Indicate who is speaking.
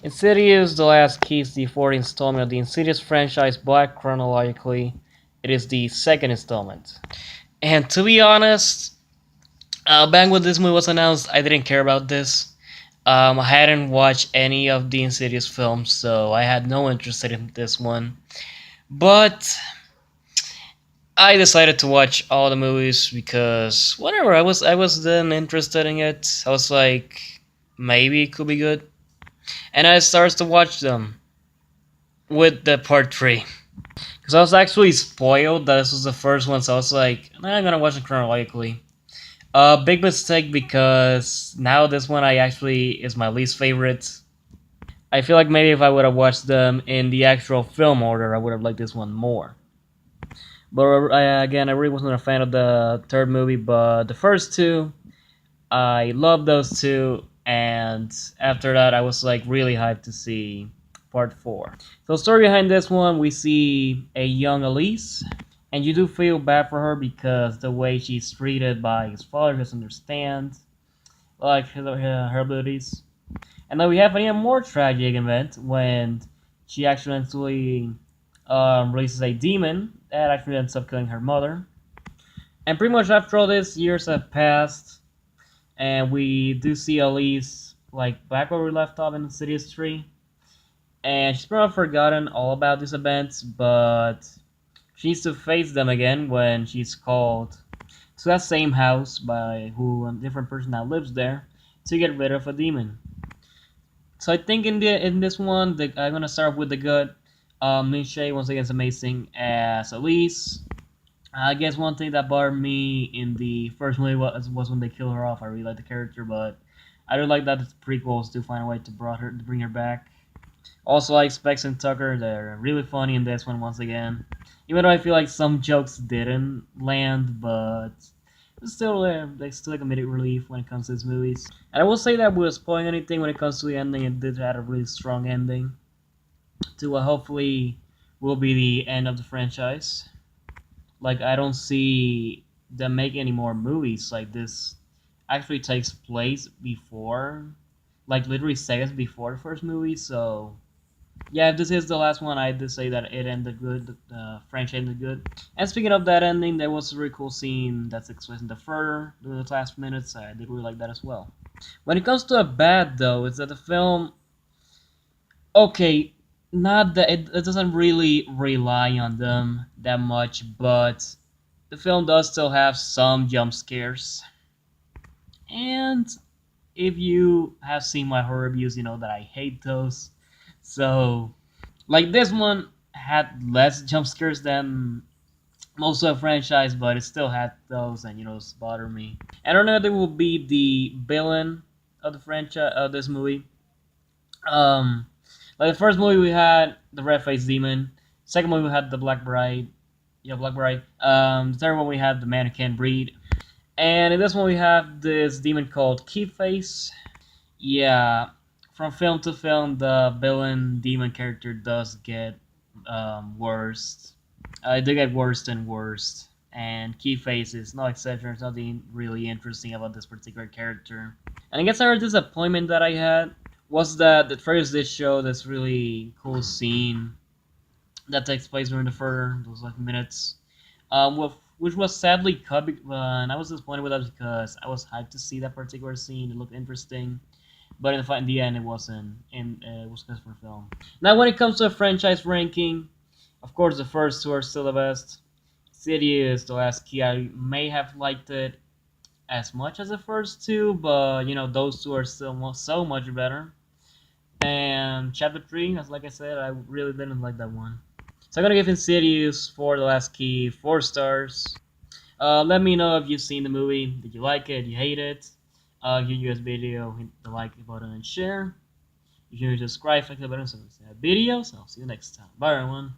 Speaker 1: Insidious: The Last Key is the fourth installment of the Insidious franchise, but chronologically, it is the second installment. And to be honest, back when this movie was announced, I didn't care about this. I hadn't watched any of the Insidious films, so I had no interest in this one. But I decided to watch all the movies because whatever, I was then interested in it. I was like, maybe it could be good, and I started to watch them with the part three. Because I was actually spoiled that this was the first one, so I was like, nah, I'm gonna watch it chronologically. Big mistake because now this one I actually is my least favorite. I feel like maybe if I would have watched them in the actual film order, I would have liked this one more. But again, I really wasn't a fan of the third movie, but the first two, I love those two, and after that, I was like really hyped to see part four. So, story behind this one, we see a young Elise, and you do feel bad for her because the way she's treated by his father doesn't understand like her abilities. And then we have an even more tragic event when she accidentally releases a demon that actually ends up killing her mother. And pretty much after all this, years have passed, and we do see Elise like back where we left off in the city history. And she's probably forgotten all about these events, but she needs to face them again when she's called to that same house by who a different person that lives there to get rid of a demon. So I think in this one, I'm gonna start with the good. Minshay once again is amazing as Elise. I guess one thing that bothered me in the first movie was when they kill her off. I really like the character, but I do like that the prequels do find a way to bring her back. Also, like Specs and Tucker, they're really funny in this one once again. Even though I feel like some jokes didn't land, but it's still they still like a comedic relief when it comes to these movies. And I will say that without spoiling anything when it comes to the ending, it did have a really strong ending to what hopefully will be the end of the franchise. Like I don't see them make any more movies like this. Actually takes place before, like literally seconds before the first movie. So yeah, if this is the last one, I did say that it ended good. The franchise ended good. And speaking of that ending, there was a really cool scene that's expressed in the further during the last minutes. I did really like that as well. When it comes to a bad though, is that the film okay, not that it doesn't really rely on them that much, but the film does still have some jump scares. And if you have seen my horror reviews, you know that I hate those. So, like this one had less jump scares than most of the franchise, but it still had those, and it's bother me. I don't know if it will be the villain of the franchise of this movie. Um, like the first movie we had the red faced demon. Second movie we had the Black Bride. Yeah, Black Bride. The third one we had the mannequin breed. And in this one we have this demon called Keyface. Yeah, from film to film, the villain demon character does get worse. It did get worse and worse. And Keyface is no exception. There's nothing really interesting about this particular character. And I guess another disappointment that I had was that the trailers did show this really cool scene that takes place during the further those like minutes, which was sadly cut. And I was disappointed with that because I was hyped to see that particular scene. It looked interesting, but in the end, it wasn't. And it was just for film. Now, when it comes to a franchise ranking, of course, the first two are still the best. City is the last key. I may have liked it as much as the first two, but those two are still so much better. And chapter three, as like I said, I really didn't like that one. So I'm gonna give Insidious for the last key 4 stars. Let me know if you've seen the movie. Did you like it? Did you hate it? If you enjoyed this video, hit the like button and share. If you subscribe, click the button so you see videos. I'll see you next time. Bye everyone.